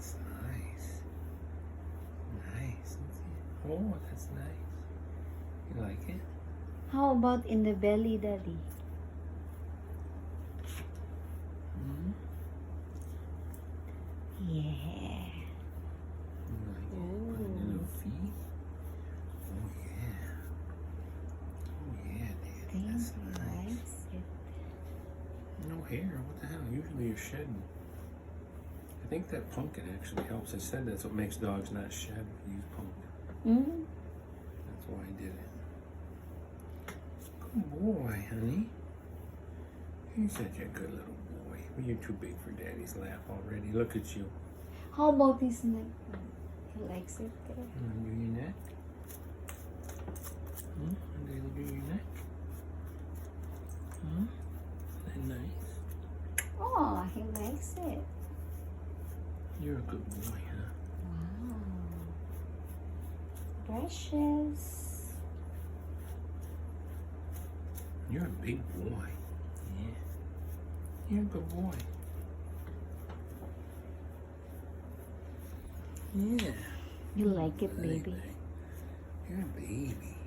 That's nice. Nice. Oh, that's nice. You like it? How about in the belly, Daddy? Mm-hmm. Yeah. You like it? Put it in your feet. Oh yeah. Oh yeah, Daddy. That's nice. No hair. What the hell? Usually you're shedding. I think that pumpkin actually helps. I said that's what makes dogs not shed. If you use pumpkin. Mm. That's why I did it. Good boy, honey. You're such a good little boy. Well, you're too big for Daddy's lap already. Look at you. How about his neck? He likes it there. You want to do your neck? Want to do your neck? Isn't that nice? Oh, he likes it. You're a good boy, huh? Wow. Precious. You're a big boy. Yeah. You're a good boy. Yeah. You like it, baby? You're a baby.